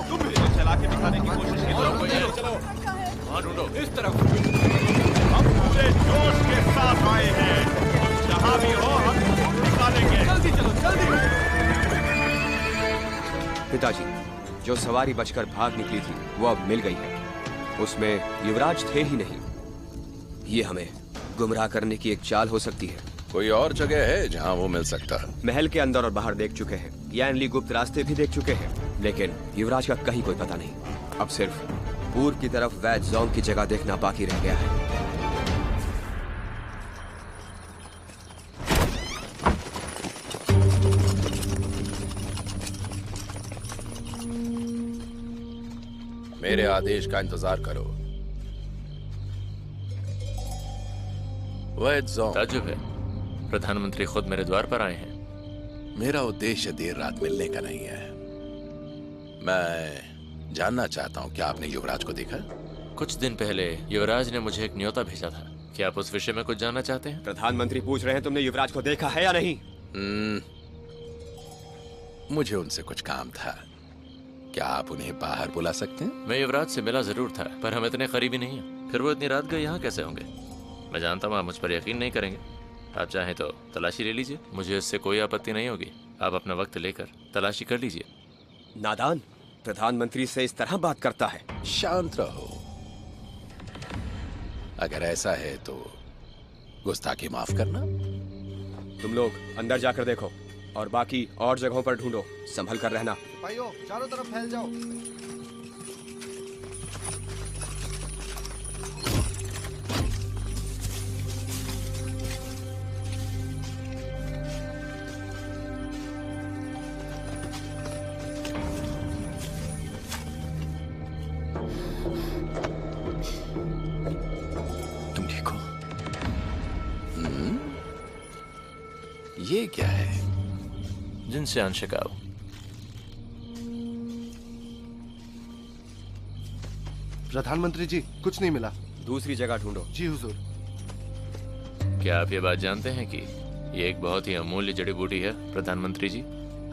तुम भी चला के दिखाने की कोशिश चलो हाँ ढूंढो इस तरफ। हम पूरे जोश के साथ आए हैं, जहाँ भी हो हम निकालेंगे। जल्दी चलो जल्दी। पिताजी, जो सवारी बचकर भाग निकली थी वो अब मिल गई है। उसमें युवराज थे ही नहीं। ये हमें गुमराह करने की एक चाल हो सकती है। कोई और जगह है जहां वो मिल सकता है? महल के अंदर और बाहर देख चुके हैं, यानली गुप्त रास्ते भी देख चुके हैं, लेकिन युवराज का कहीं कोई पता नहीं। अब सिर्फ पूर्व की तरफ वैद जोंग की जगह देखना बाकी रह गया है। मेरे आदेश का इंतजार करो। वैद जोंग। ताज्जुब है, प्रधानमंत्री खुद मेरे द्वार पर आए हैं। मेरा उद्देश्य देर रात मिलने का नहीं है। मैं जानना चाहता हूँ, क्या आपने युवराज को देखा? कुछ दिन पहले युवराज ने मुझे एक न्योता भेजा था। क्या आप उस विषय में कुछ जानना चाहते हैं? प्रधानमंत्री पूछ रहे हैं तुमने युवराज को देखा है या नहीं? मुझे उनसे कुछ काम था। क्या आप उन्हें बाहर बुला सकते हैं? मैं युवराज से मिला जरूर था, पर हम इतने करीबी नहीं हैं। फिर वो इतनी रात गए यहाँ कैसे होंगे? मैं जानता हूँ आप मुझ पर यकीन नहीं करेंगे। आप चाहें तो तलाशी ले लीजिए, मुझे इससे कोई आपत्ति नहीं होगी। आप अपना वक्त लेकर तलाशी कर लीजिए। नादान, प्रधानमंत्री से इस तरह बात करता है। शांत रहो। अगर ऐसा है तो गुस्ताखी माफ करना। तुम लोग अंदर जाकर देखो और बाकी और जगहों पर ढूंढो। संभल कर रहना। भाइयों, चारों तरफ फैल जाओ। तुम ठीक हो? ये क्या है? जिनसे अंशिकाओ। प्रधानमंत्री जी, कुछ नहीं मिला। दूसरी जगह ढूंढो। जी हुजूर। क्या आप ये बात जानते हैं कि ये एक बहुत ही अमूल्य जड़ी बूटी है प्रधानमंत्री जी?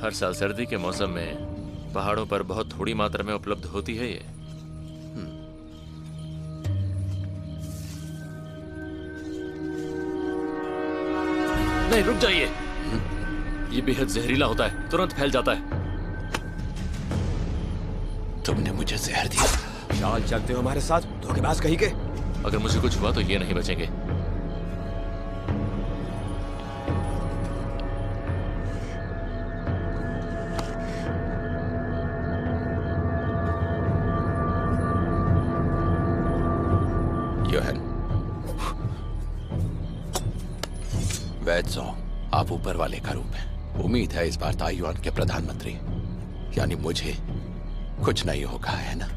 हर साल सर्दी के मौसम में पहाड़ों पर बहुत थोड़ी मात्रा में उपलब्ध होती है ये। नहीं, रुक जाइए। ये बेहद जहरीला होता है, तुरंत फैल जाता है। तुमने मुझे जहर दिया? चाल चलते हो हमारे साथ, धोखेबाज कहीं के। अगर मुझे कुछ हुआ तो ये नहीं बचेंगे। योहन, वैद जोंग, आप ऊपर वाले का रूप है। उम्मीद है इस बार ताइवान के प्रधानमंत्री यानी मुझे कुछ नहीं होगा, है ना?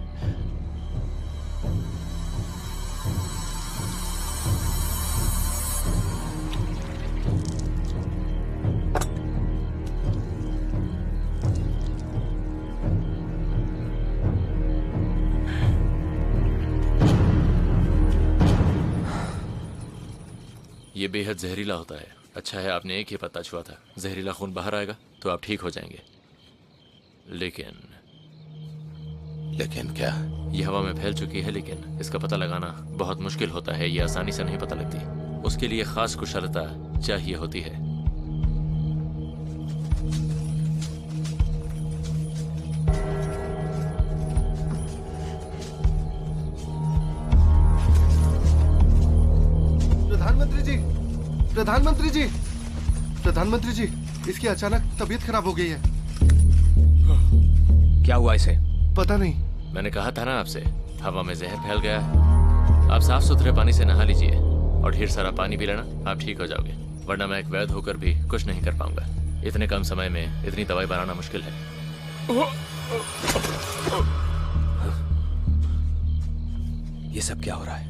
ये बेहद जहरीला होता है। अच्छा है आपने एक ही पत्ता छुआ था। जहरीला खून बाहर आएगा तो आप ठीक हो जाएंगे। लेकिन क्या? ये हवा में फैल चुकी है, लेकिन इसका पता लगाना बहुत मुश्किल होता है। ये आसानी से नहीं पता लगती। उसके लिए खास कुशलता चाहिए होती है। प्रधानमंत्री जी, प्रधानमंत्री जी, इसकी अचानक तबीयत खराब हो गई है। क्या हुआ इसे? पता नहीं। मैंने कहा था ना आपसे, हवा में जहर फैल गया है। आप साफ सुथरे पानी से नहा लीजिए और ढेर सारा पानी पी लेना, आप ठीक हो जाओगे। वरना मैं एक वैद्य होकर भी कुछ नहीं कर पाऊंगा। इतने कम समय में इतनी दवाई बनाना मुश्किल है। ये सब क्या हो रहा है?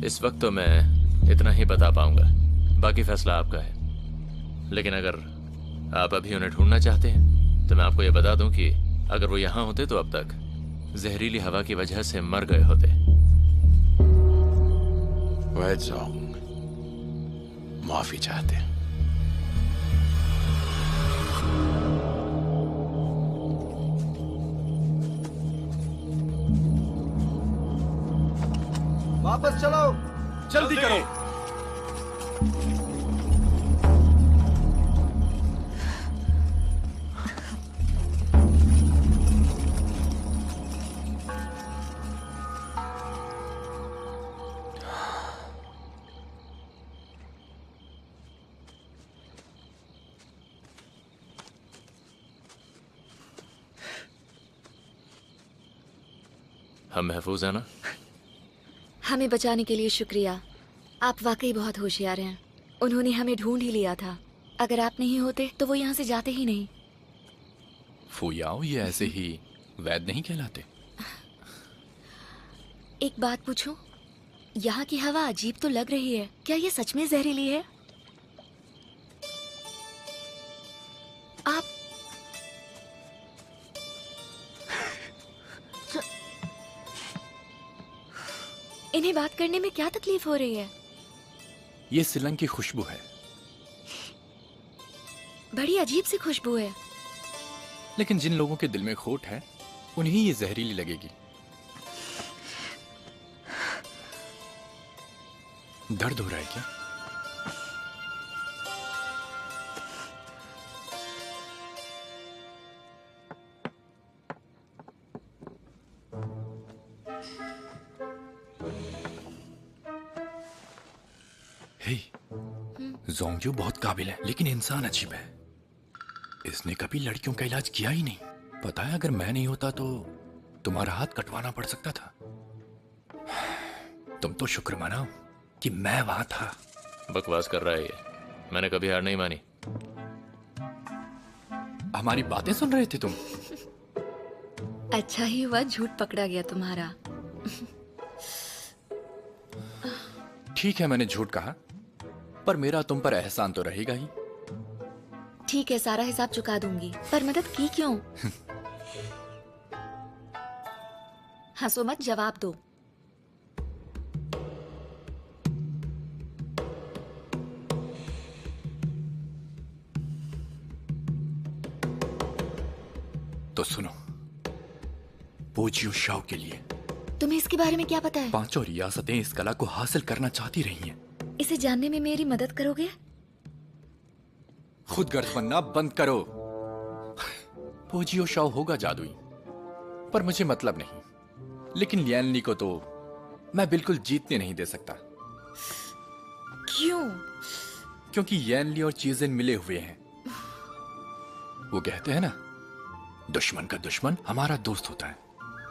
इस वक्त तो मैं इतना ही बता पाऊंगा, बाकी फैसला आपका है। लेकिन अगर आप अभी उन्हें ढूंढना चाहते हैं तो मैं आपको यह बता दूं कि अगर वो यहां होते तो अब तक जहरीली हवा की वजह से मर गए होते। वैद जोंग माफी चाहते हैं। वापस चलो। जल्दी करो। हम महफूज हैं ना? हमें बचाने के लिए शुक्रिया। आप वाकई बहुत होशियार हैं। उन्होंने हमें ढूंढ ही लिया था। अगर आप नहीं होते तो वो यहाँ से जाते ही नहीं। फुयाओ ये ऐसे ही वैद नहीं कहलाते। एक बात पूछूं? यहाँ की हवा अजीब तो लग रही है। क्या ये सच में जहरीली है? आप इन्हें बात करने में क्या तकलीफ हो रही है? ये सिलंग की खुशबू है। बड़ी अजीब सी खुशबू है। लेकिन जिन लोगों के दिल में खोट है उन्हें ये जहरीली लगेगी। दर्द हो रहा है क्या? हे, जोंग्यो बहुत काबिल है लेकिन इंसान अजीब है। इसने कभी लड़कियों का इलाज किया ही नहीं। पता है अगर मैं नहीं होता तो तुम्हारा हाथ कटवाना पड़ सकता था। तुम तो शुक्र मनाओ कि मैं वहां था। बकवास कर रहा है ये। मैंने कभी हार नहीं मानी। हमारी बातें सुन रहे थे तुम? अच्छा ही हुआ झूठ पकड़ा गया तुम्हारा। ठीक है मैंने झूठ कहा, पर मेरा तुम पर एहसान तो रहेगा ही। ठीक है, सारा हिसाब चुका दूंगी, पर मदद की क्यों? हंसो मत, जवाब दो। तो सुनो, पोजियो शाओ के लिए तुम्हें इसके बारे में क्या पता है? 5 रियासतें इस कला को हासिल करना चाहती रही हैं। इसे जानने में मेरी मदद करोगे? खुद गर्ज बनना बंद करो। पोजियो शाओ होगा जादुई, पर मुझे मतलब नहीं। लेकिन लियानली को तो मैं बिल्कुल जीतने नहीं दे सकता। क्यों? क्योंकि येनली और चीजें मिले हुए हैं। वो कहते हैं ना, दुश्मन का दुश्मन हमारा दोस्त होता है।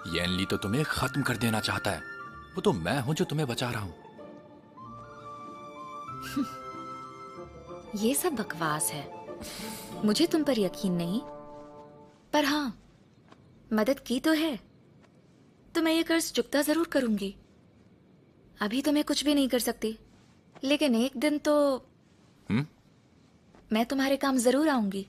येनली तो तुम्हें खत्म कर देना चाहता है। वो तो मैं हूं जो तुम्हें बचा रहा हूं। ये सब बकवास है। मुझे तुम पर यकीन नहीं, पर हाँ, मदद की तो है, तो मैं ये कर्ज चुकता जरूर करूंगी। अभी तो मैं कुछ भी नहीं कर सकती, लेकिन एक दिन तो मैं तुम्हारे काम जरूर आऊंगी।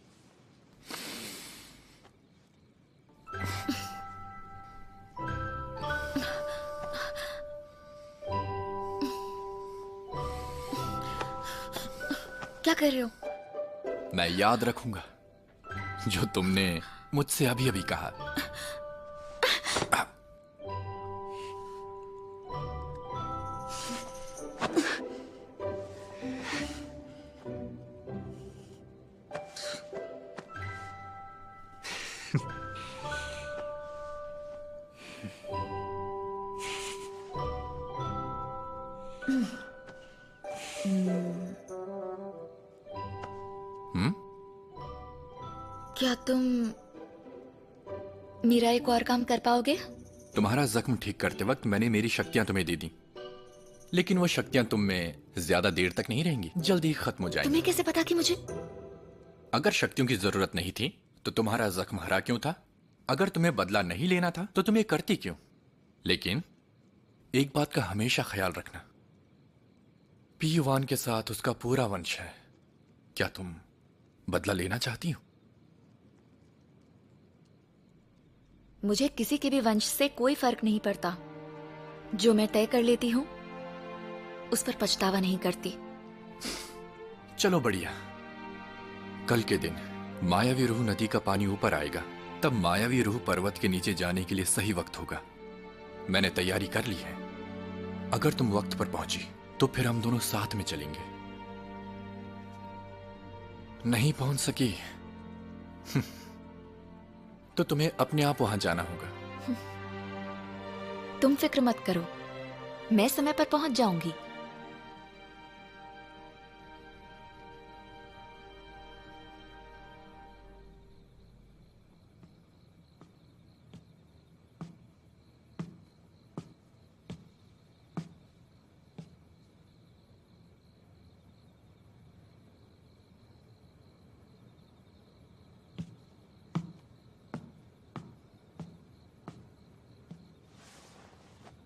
क्या कर रहे हो? मैं याद रखूंगा जो तुमने मुझसे अभी अभी कहा। क्या तुम मेरा एक और काम कर पाओगे? तुम्हारा जख्म ठीक करते वक्त मैंने मेरी शक्तियां तुम्हें दे दी, लेकिन वो शक्तियां तुम में ज्यादा देर तक नहीं रहेंगी, जल्दी ही खत्म हो जाएंगी। तुम्हें कैसे पता कि मुझे? अगर शक्तियों की जरूरत नहीं थी तो तुम्हारा जख्म हरा क्यों था? अगर तुम्हें बदला नहीं लेना था तो तुम्हें करती क्यों? लेकिन एक बात का हमेशा ख्याल रखना, पीयुवान के साथ उसका पूरा वंश है। क्या तुम बदला लेना चाहती हो? मुझे किसी के भी वंश से कोई फर्क नहीं पड़ता। जो मैं तय कर लेती हूं उस पर पछतावा नहीं करती। चलो बढ़िया। कल के दिन मायावी रूह नदी का पानी ऊपर आएगा, तब मायावी रूह पर्वत के नीचे जाने के लिए सही वक्त होगा। मैंने तैयारी कर ली है। अगर तुम वक्त पर पहुंची तो फिर हम दोनों साथ में चलेंगे। नहीं पहुंच सकी तो तुम्हें अपने आप वहां जाना होगा। तुम फिक्र मत करो, मैं समय पर पहुंच जाऊंगी।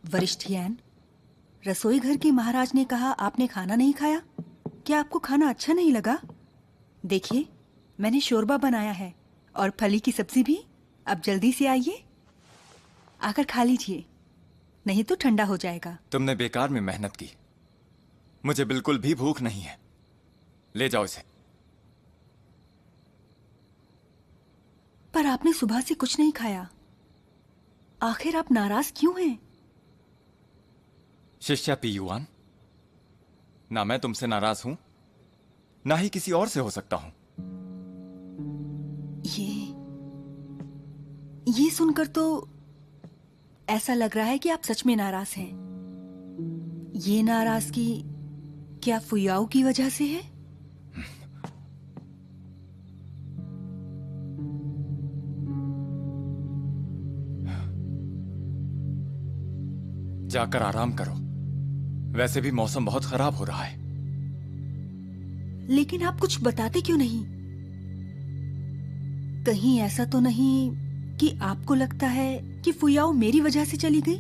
वरिष्ठ यान, रसोई घर के महाराज ने कहा आपने खाना नहीं खाया। क्या आपको खाना अच्छा नहीं लगा? देखिए, मैंने शोरबा बनाया है और फली की सब्जी भी। अब जल्दी से आइए, आकर खा लीजिए, नहीं तो ठंडा हो जाएगा। तुमने बेकार में मेहनत की, मुझे बिल्कुल भी भूख नहीं है। ले जाओ इसे। पर आपने सुबह से कुछ नहीं खाया, आखिर आप नाराज क्यों हैं? शिष्या पी युआन, ना मैं तुमसे नाराज हूं, ना ही किसी और से हो सकता हूं। ये सुनकर तो ऐसा लग रहा है कि आप सच में नाराज हैं। ये नाराजगी क्या फुयाओ की वजह से है? जाकर आराम करो, वैसे भी मौसम बहुत खराब हो रहा है। लेकिन आप कुछ बताते क्यों नहीं? कहीं ऐसा तो नहीं कि आपको लगता है कि फुयाओ मेरी वजह से चली गई?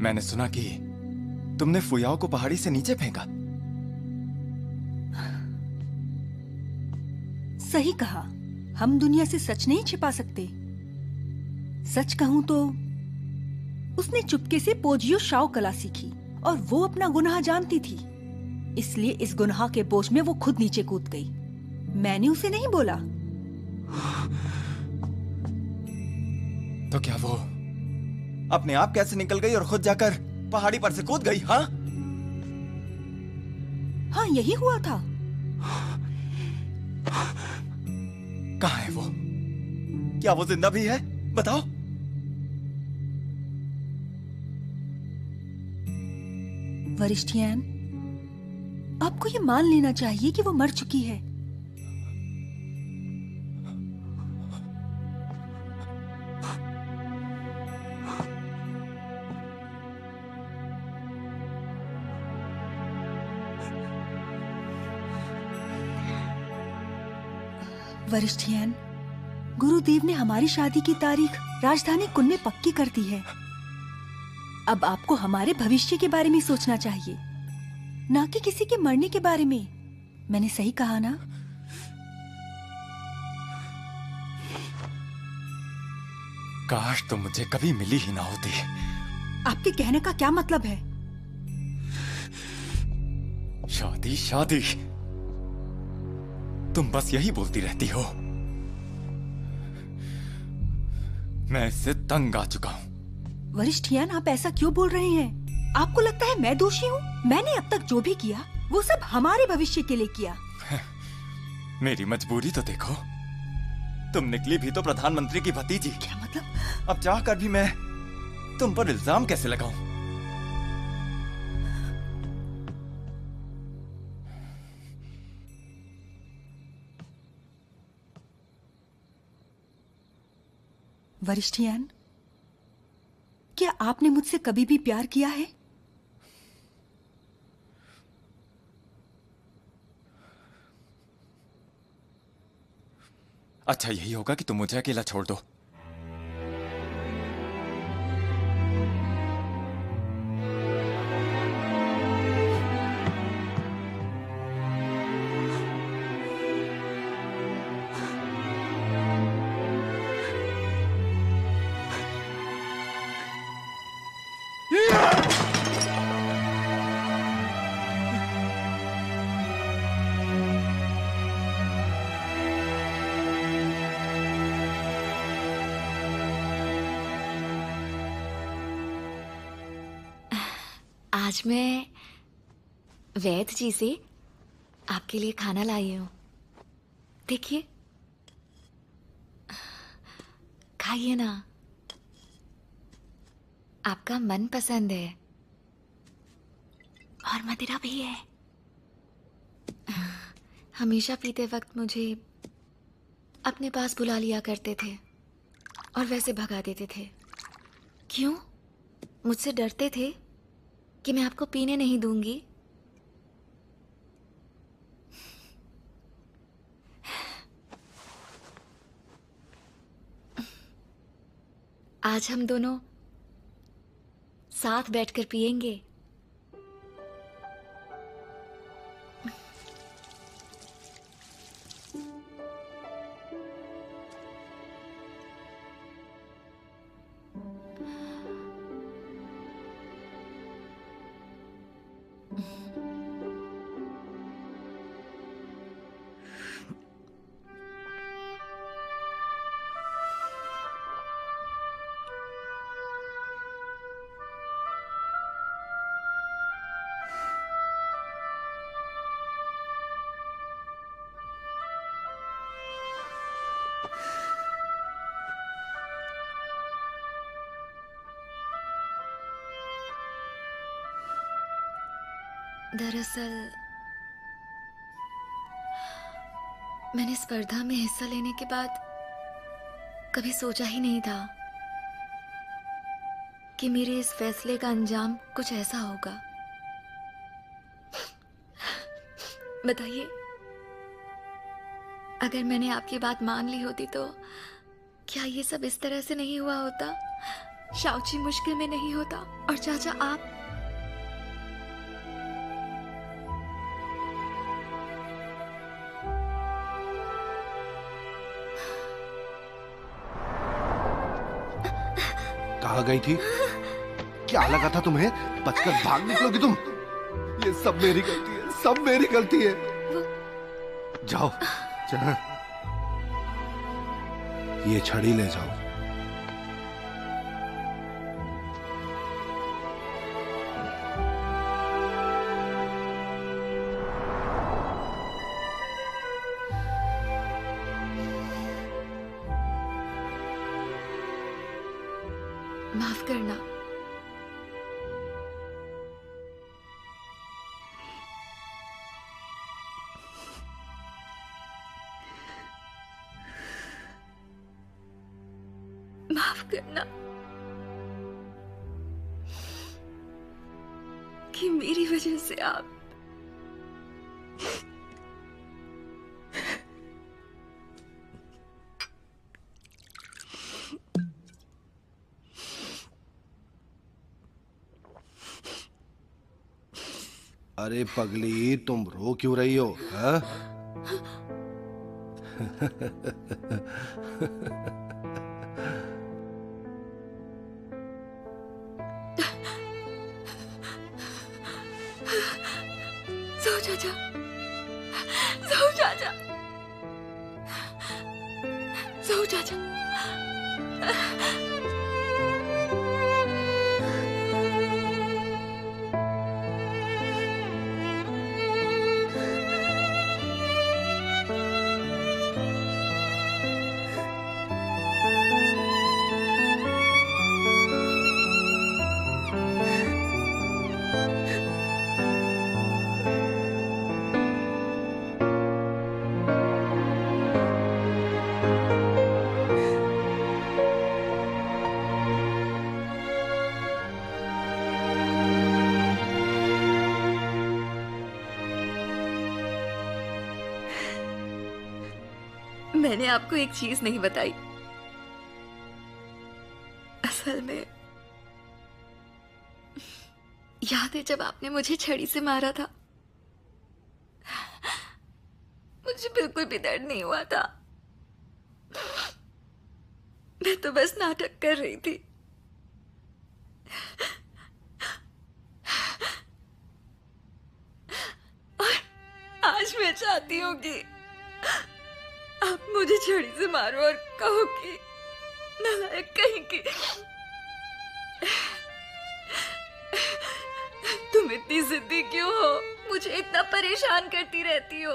मैंने सुना कि तुमने फुयाओ को पहाड़ी से नीचे फेंका। सही कहा, हम दुनिया से सच नहीं छिपा सकते। सच कहूं तो उसने चुपके से पोजियो शाओ कला सीखी और वो अपना गुनाह जानती थी, इसलिए इस गुनाह के बोझ में वो खुद नीचे कूद गई। मैंने उसे नहीं बोला। तो क्या वो अपने आप कैसे निकल गई और खुद जाकर पहाड़ी पर से कूद गई? हाँ हाँ, यही हुआ था। कहाँ है वो? क्या वो जिंदा भी है? बताओ। वरिष्ठ यान, आपको ये मान लेना चाहिए कि वो मर चुकी है। वरिष्ठ यान, गुरुदेव ने हमारी शादी की तारीख राजधानी कुन में पक्की कर दी है। अब आपको हमारे भविष्य के बारे में सोचना चाहिए, ना कि किसी के मरने के बारे में। मैंने सही कहा ना? काश तुम मुझे कभी मिली ही ना होती। आपके कहने का क्या मतलब है? शादी शादी, तुम बस यही बोलती रहती हो। मैं इससे तंग आ चुका हूं। वरिष्ठ यान, आप ऐसा क्यों बोल रहे हैं? आपको लगता है मैं दोषी हूँ? मैंने अब तक जो भी किया वो सब हमारे भविष्य के लिए किया। मेरी मजबूरी तो देखो, तुम निकली भी तो प्रधानमंत्री की भतीजी। क्या मतलब? अब चाह कर भी मैं तुम पर इल्जाम कैसे लगाऊं? वरिष्ठ यान, क्या आपने मुझसे कभी भी प्यार किया है? अच्छा यही होगा कि तुम मुझे अकेला छोड़ दो। आज मैं वैद्य जी से आपके लिए खाना लाई हूं। देखिए, खाइए ना, आपका मन पसंद है और मदिरा भी है। हमेशा पीते वक्त मुझे अपने पास बुला लिया करते थे और वैसे भगा देते थे। क्यों? मुझसे डरते थे कि मैं आपको पीने नहीं दूंगी। आज हम दोनों साथ बैठकर पिएंगे। दरअसल मैंने स्पर्धा में हिस्सा लेने के बाद कभी सोचा ही नहीं था कि मेरे इस फैसले का अंजाम कुछ ऐसा होगा। बताइए, अगर मैंने आपकी बात मान ली होती तो क्या ये सब इस तरह से नहीं हुआ होता? शाओची मुश्किल में नहीं होता और चाचा आप कहाँ गई थी? क्या लगा था तुम्हें? बचकर भाग निकलोगी तुम? ये सब मेरी गलती है, सब मेरी गलती है। जाओ, चल, ये छड़ी ले जाओ। माफ करना। माफ करना कि मेरी वजह से आप अरे पगली, तुम रो क्यों रही हो? हाँ? सो चाचा, सो चाचा, सो चाचा। मैंने आपको एक चीज नहीं बताई। असल में याद है जब आपने मुझे छड़ी से मारा था, मुझे बिल्कुल भी दर्द नहीं हुआ था। मैं तो बस नाटक कर रही थी। और आज मैं चाहती हूँ कि आप मुझे छड़ी से मारो और कहो कि नालायक कहीं की इतनी जिद्दी क्यों हो? मुझे इतना परेशान करती रहती हो।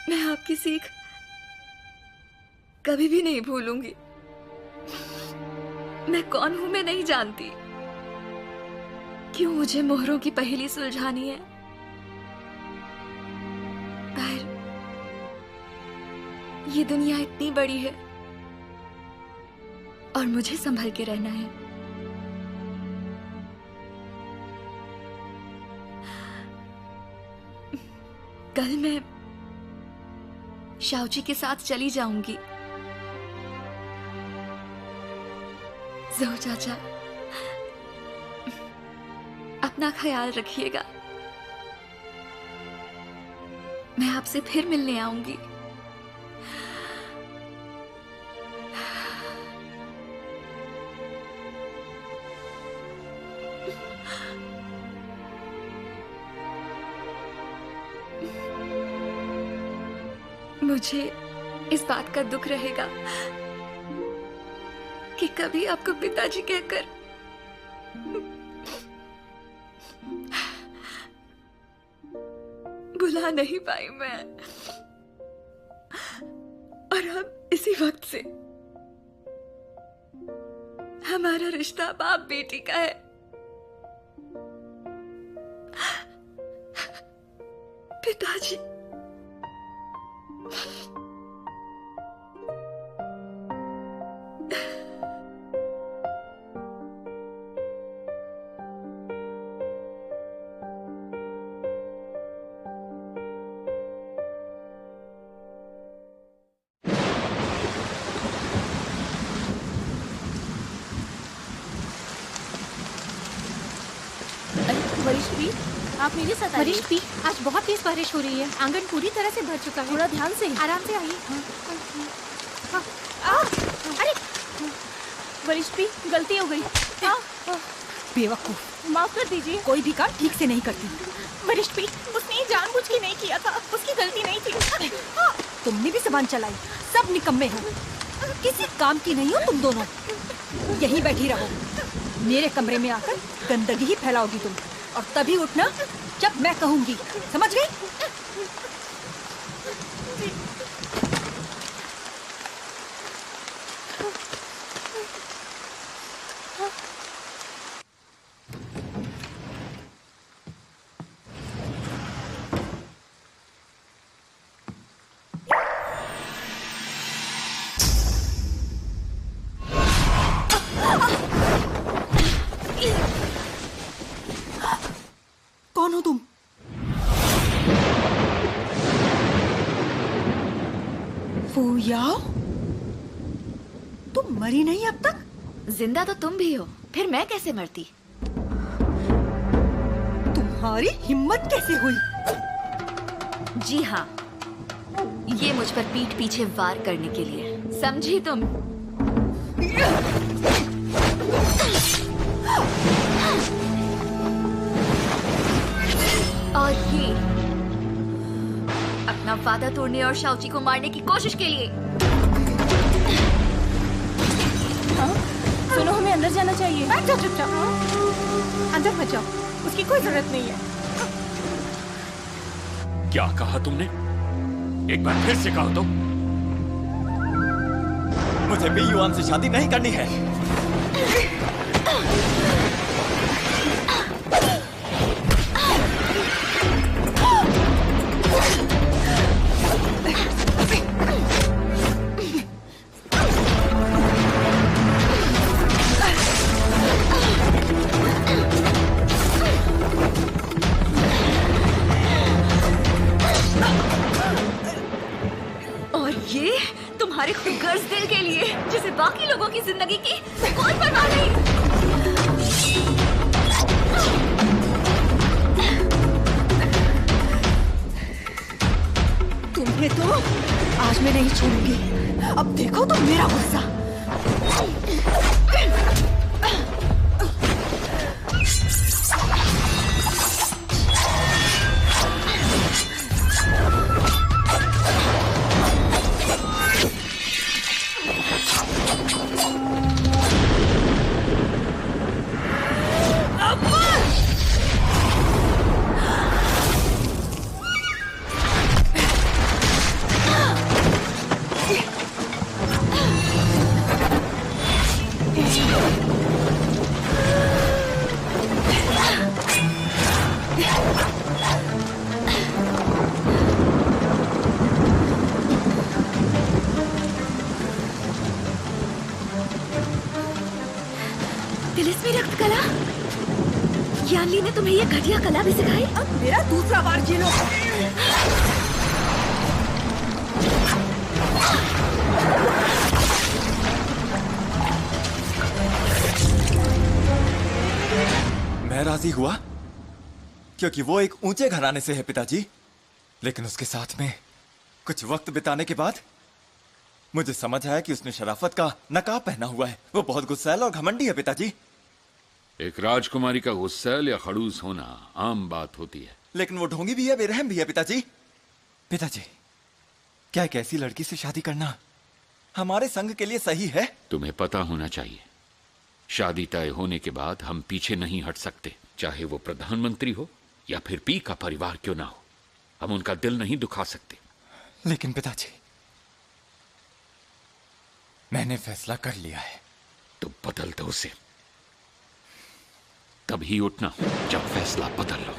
मैं आपकी सीख कभी भी नहीं भूलूंगी। मैं कौन हूं मैं नहीं जानती। क्यों मुझे मोहरों की पहेली सुलझानी है? पर ये दुनिया इतनी बड़ी है और मुझे संभल के रहना है। कल मैं शाओजी के साथ चली जाऊंगी। ज़ो चाचा, अपना ख्याल रखिएगा। मैं आपसे फिर मिलने आऊंगी। मुझे इस बात का दुख रहेगा कि कभी आपको पिताजी कहकर बुला नहीं पाई मैं। और अब इसी वक्त से हमारा रिश्ता बाप बेटी का है। पिताजी, वरिष्ठ भी, आप मेरे साथ आइए। वरिष्ठ भी, आज बहुत तेज बारिश हो रही है। आंगन पूरी तरह से भर चुका है। थोड़ा ध्यान से, आराम से आइए। अरे वरिष्ठ भी, गलती हो गई। बेवकूफ, माफ कर दीजिए। कोई भी काम ठीक से नहीं करती। वरिष्ठ भी, उसने जानबूझ के नहीं किया था, उसकी गलती नहीं थी। तुमने भी जबान चलाई। सब निकम्मे हो, किसी काम की नहीं हो तुम दोनों। यहीं बैठी रहो। मेरे कमरे में आकर गंदगी ही फैलाओगी तुम, और तभी उठना जब मैं कहूंगी। समझ गई? कौन हो तुम? फूयाओ, तुम मरी नहीं अब तक? जिंदा तो तुम भी हो, फिर मैं कैसे मरती? तुम्हारी हिम्मत कैसे हुई? जी हाँ, ये मुझ पर पीठ पीछे वार करने के लिए। समझी तुम? और ये अपना वादा तोड़ने और शाओजी को मारने की कोशिश के लिए। हाँ? सुनो, हमें अंदर जाना चाहिए। बैठ जाओ चुपचाप। अंदर मत जाओ, उसकी कोई जरूरत नहीं है। क्या कहा तुमने? एक बार फिर से कहो तो। मुझे भी युआन से शादी नहीं करनी है। और ये तुम्हारे खुदगर्ज दिल के लिए, जिसे बाकी लोगों की जिंदगी की कोई परवाह नहीं। तुम्हें तो आज मैं नहीं छोड़ूंगी। अब देखो तो मेरा गुस्सा। तिलिस्मी रक्त कला? यानली ने तुम्हें ये घटिया कला भी सिखाई? अब मेरा दूसरा वार झेलो। मैं राजी हुआ क्योंकि वो एक ऊंचे घराने से है पिताजी, लेकिन उसके साथ में कुछ वक्त बिताने के बाद मुझे समझ आया कि उसने शराफत का नकाब पहना हुआ है। वो बहुत गुस्सैल और घमंडी है पिताजी। एक राजकुमारी का गुस्सैल या खड़ूस होना आम बात होती है, लेकिन वो ढोंगी भी है, बेरहम भी है पिताजी। पिताजी, क्या एक ऐसी लड़की से शादी करना हमारे संघ के लिए सही है? तुम्हें पता होना चाहिए, शादी तय होने के बाद हम पीछे नहीं हट सकते, चाहे वो प्रधानमंत्री हो या फिर पी का परिवार क्यों ना हो। हम उनका दिल नहीं दुखा सकते। लेकिन पिताजी, मैंने फैसला कर लिया है। तो बदल दो उसे, तभी उठना जब फैसला बदल लो।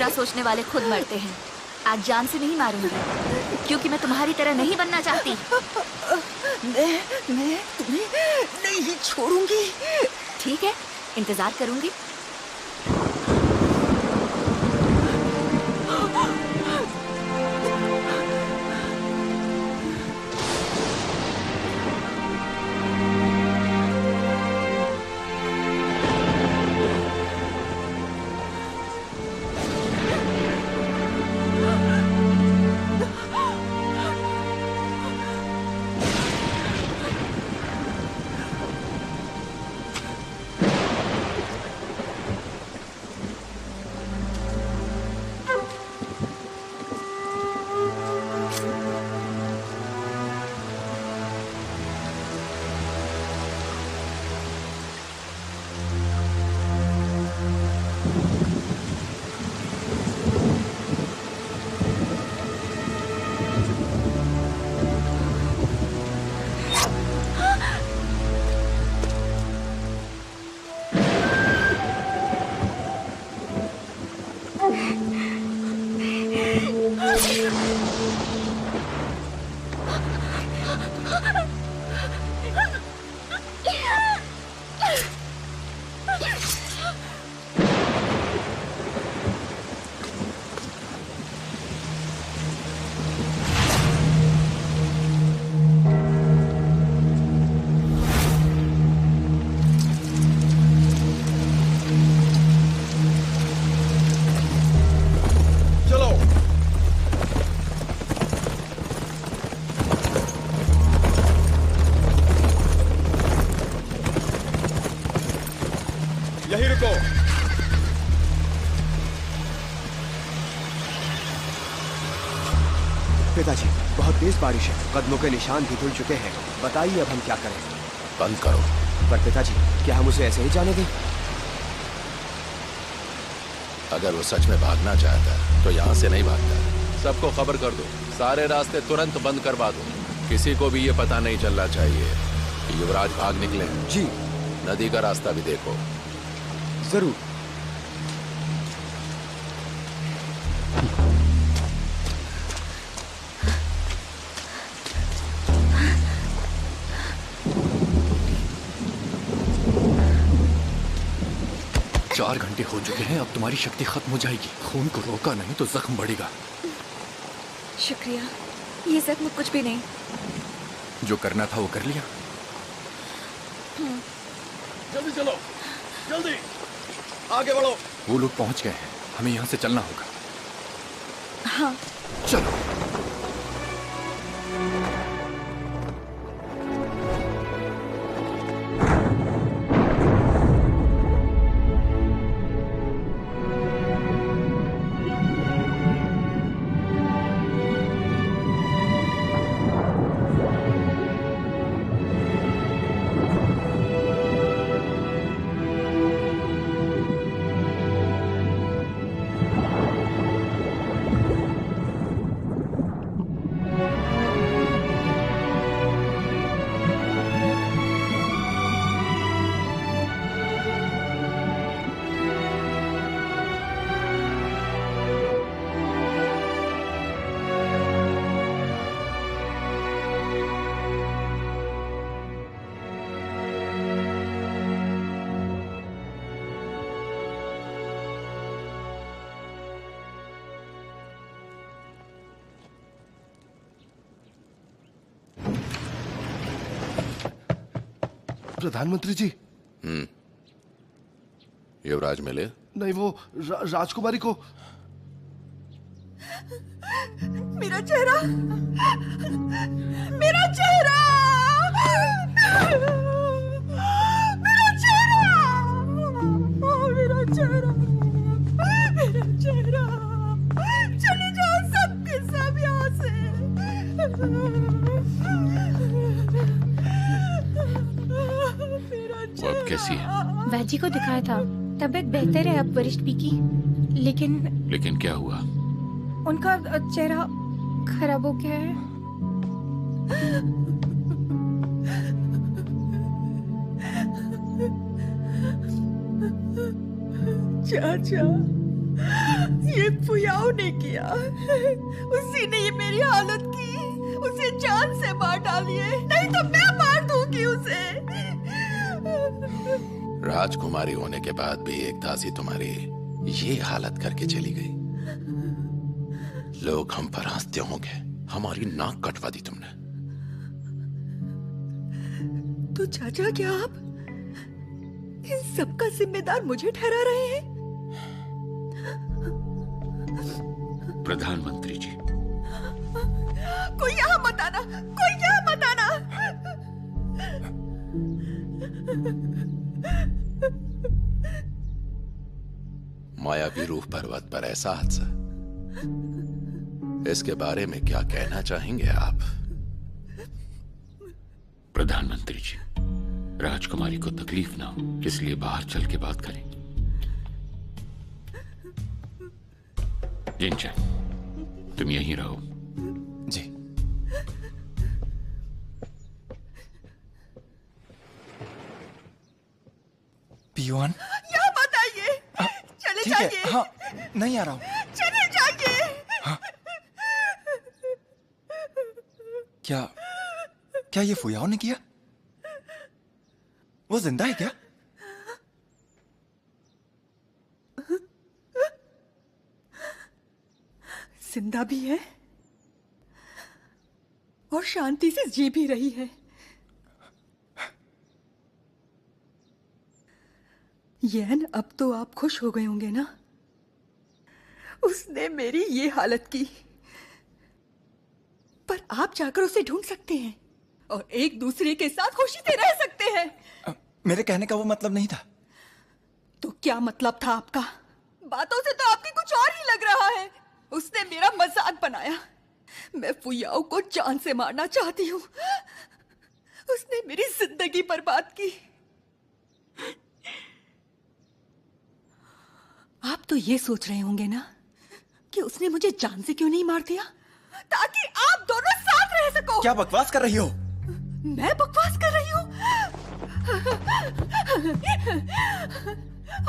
सोचने वाले खुद मरते हैं। आज जान से नहीं मारूंगी, क्योंकि मैं तुम्हारी तरह नहीं बनना चाहती। मैं तुम्हें नहीं छोड़ूंगी। ठीक है, इंतजार करूंगी। यहीं रुको। पिताजी, बहुत तेज बारिश है, कदमों के निशान भी धुल चुके हैं। बताइए अब हम क्या करें? बंद करो। पर पिताजी, क्या हम उसे ऐसे ही जाने दें? अगर वो सच में भागना चाहता है तो यहाँ से नहीं भागता। सबको खबर कर दो, सारे रास्ते तुरंत बंद करवा दो। किसी को भी ये पता नहीं चलना चाहिए कि युवराज भाग निकले। जी। नदी का रास्ता भी देखो। जरूर। चार घंटे हो चुके हैं, अब तुम्हारी शक्ति खत्म हो जाएगी। खून को रोका नहीं तो जख्म बढ़ेगा। शुक्रिया, ये जख्म कुछ भी नहीं। जो करना था वो कर लिया। जल्दी चलो, जल्दी। आगे बढ़ो। वो लोग पहुंच गए हैं, हमें यहाँ से चलना होगा। हाँ चलो। प्रधानमंत्री जी। युवराज मिले? नहीं, वो राजकुमारी को। मेरा चेहरा, मेरा चेहरा, मेरा चेहरा, मेरा चेहरा, मेरा चेहरा। चले जाओ सब के सब यहाँ से। वो अब कैसी है? वैजी को दिखाया था, तबीयत बेहतर है अब वरिष्ठ पी की। लेकिन क्या हुआ? उनका चेहरा खराब हो गया है। चाचा, ये फुयाओ ने किया। उसी ने ये मेरी हालत की। उसे जान से मार डालिए, नहीं तो मैं मार दूंगी उसे। राजकुमारी होने के बाद भी एक दासी तुम्हारी ये हालत करके चली गई। लोग हम पर हंसते होंगे, हमारी नाक कटवा दी तुमने। तो चाचा, क्या आप इन सब का जिम्मेदार मुझे ठहरा रहे हैं? प्रधानमंत्री जी, कोई यहाँ मत आना, कोई यहाँ मत आना। मायावी रूह पर्वत पर ऐसा हादसा, इसके बारे में क्या कहना चाहेंगे आप? प्रधानमंत्री जी, राजकुमारी को तकलीफ ना हो, इसलिए बाहर चल के बात करें। जिनचैन, तुम यहीं रहो। जी। पियुआन, यहाँ मत आइए, चले ठीक है। जाइए। हाँ, नहीं आ रहा हूँ। चले जाइए। हाँ। क्या ये फुयाओ ने किया? वो जिंदा है क्या? जिंदा भी है और शांति से जी भी रही है। यैन, अब तो आप खुश हो गए होंगे ना? उसने मेरी ये हालत की, पर आप जाकर उसे ढूंढ सकते हैं और एक दूसरे के साथ खुशी से रह सकते हैं। मेरे कहने का वो मतलब नहीं था। तो क्या मतलब था आपका? बातों से तो आपकी कुछ और ही लग रहा है। उसने मेरा मजाक बनाया। मैं फुयाओ को जान से मारना चाहती हूँ। उसने मेरी जिंदगी बर्बाद की। आप तो ये सोच रहे होंगे ना कि उसने मुझे जान से क्यों नहीं मार दिया, ताकि आप दोनों साथ रह सको। क्या बकवास कर रही हो? मैं बकवास कर रही हूँ?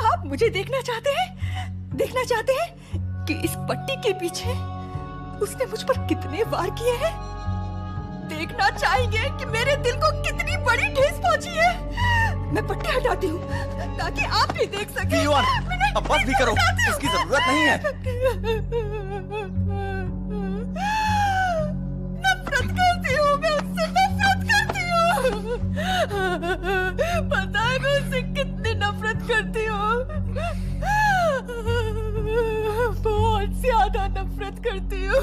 आप मुझे देखना चाहते हैं? देखना चाहते हैं कि इस पट्टी के पीछे उसने मुझ पर कितने वार किए हैं? देखना चाहेंगे कि मेरे दिल को कितनी बड़ी ठेस पहुंची है? मैं पट्टी हटाती हूँ ताकि आप भी देख सकें। अब बस भी करो, इसकी जरूरत नहीं है। नफरत करती हूँ मैं उससे, नफरत करती हूँ। पता है मैं उससे कितनी नफरत करती हूँ, बहुत ज्यादा नफरत करती हूँ।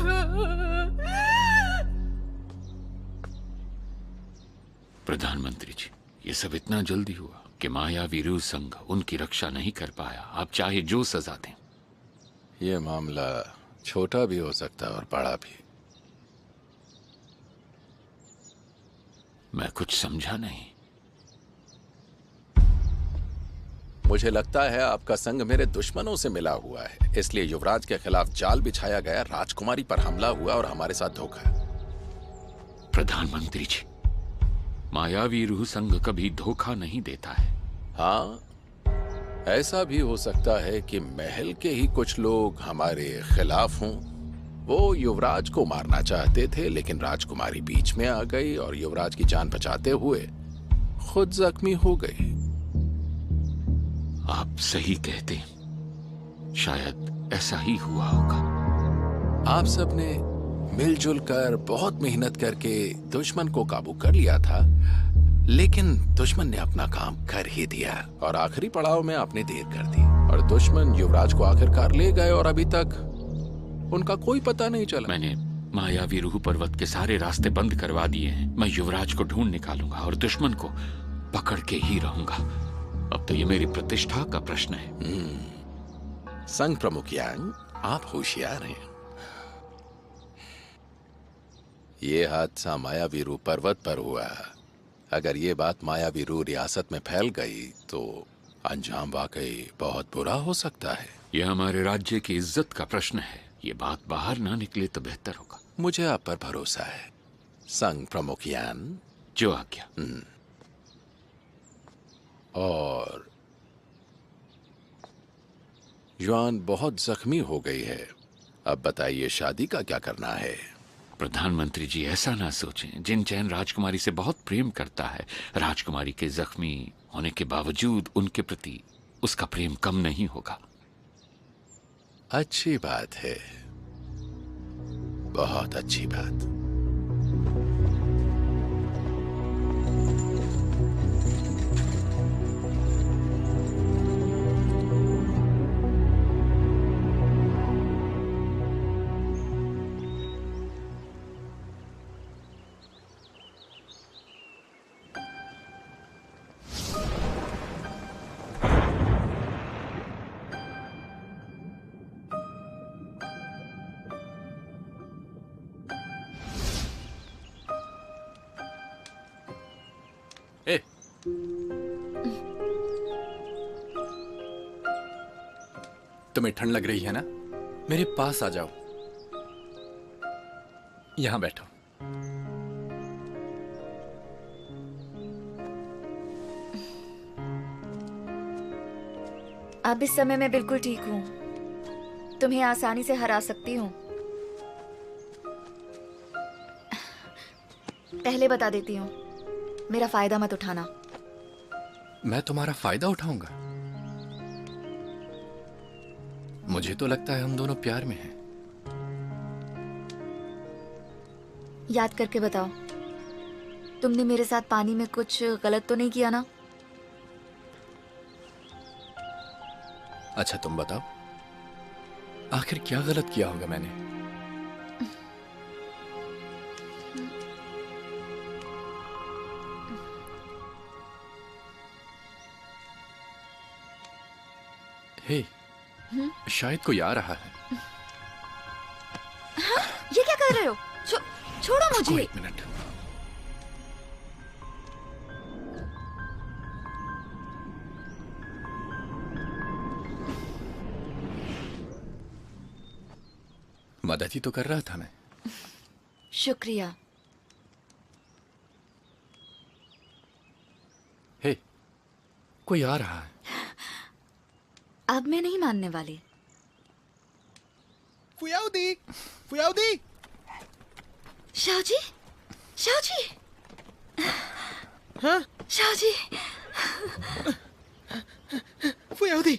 प्रधानमंत्री जी, ये सब इतना जल्दी हुआ कि मायावी रूह संघ उनकी रक्षा नहीं कर पाया। आप चाहे जो सजा दें। ये मामला छोटा भी हो सकता है और बड़ा भी। मैं कुछ समझा नहीं। मुझे लगता है आपका संघ मेरे दुश्मनों से मिला हुआ है, इसलिए युवराज के खिलाफ जाल बिछाया गया, राजकुमारी पर हमला हुआ और हमारे साथ धोखा। प्रधानमंत्री जी, मायावी रूह संघ कभी धोखा नहीं देता है। हाँ, ऐसा भी हो सकता है कि महल के ही कुछ लोग हमारे खिलाफ हों। वो युवराज को मारना चाहते थे, लेकिन राजकुमारी बीच में आ गई और युवराज की जान बचाते हुए खुद जख्मी हो गई। आप सही कहते, शायद ऐसा ही हुआ होगा। आप सबने मिलजुल कर बहुत मेहनत करके दुश्मन को काबू कर लिया था, लेकिन दुश्मन ने अपना काम कर ही दिया और आखिरी पड़ाव में आपने देर कर दी और दुश्मन युवराज को आखिरकार ले गए और अभी तक उनका कोई पता नहीं चला। मैंने मायावी रूह पर्वत के सारे रास्ते बंद करवा दिए हैं। मैं युवराज को ढूंढ निकालूंगा और दुश्मन को पकड़ के ही रहूंगा। अब तो ये मेरी प्रतिष्ठा का प्रश्न है। संघ प्रमुख यांग, आप होशियार हैं। ये हादसा मायावी रूह पर्वत पर हुआ। अगर ये बात मायावी रूह रियासत में फैल गई तो अंजाम वाकई बहुत बुरा हो सकता है। यह हमारे राज्य की इज्जत का प्रश्न है। ये बात बाहर ना निकले तो बेहतर होगा। मुझे आप पर भरोसा है संघ प्रमुख यान। जो आज्ञा। और युआन बहुत जख्मी हो गई है, अब बताइए शादी का क्या करना है? प्रधानमंत्री जी, ऐसा ना सोचें। जिन चैन राजकुमारी से बहुत प्रेम करता है, राजकुमारी के जख्मी होने के बावजूद उनके प्रति उसका प्रेम कम नहीं होगा। अच्छी बात है, बहुत अच्छी बात। ए, तुम्हें ठंड लग रही है ना? मेरे पास आ जाओ, यहां बैठो। अब इस समय मैं बिल्कुल ठीक हूँ, तुम्हें आसानी से हरा सकती हूँ। पहले बता देती हूँ, मेरा फायदा मत उठाना। मैं तुम्हारा फायदा उठाऊंगा? मुझे तो लगता है हम दोनों प्यार में हैं। याद करके बताओ, तुमने मेरे साथ पानी में कुछ गलत तो नहीं किया ना? अच्छा तुम बताओ, आखिर क्या गलत किया होगा मैंने? हे, शायद कोई आ रहा है। हाँ? ये क्या कर रहे हो? छोड़ो मुझे। एक मिनट। मदद ही तो कर रहा था मैं। शुक्रिया। हे, कोई आ रहा है। अब मैं नहीं मानने वाली। फुयाउदी, फुयाउदी। शाहजी, शाहजी। हाँ? शाहजी। फुयाउदी,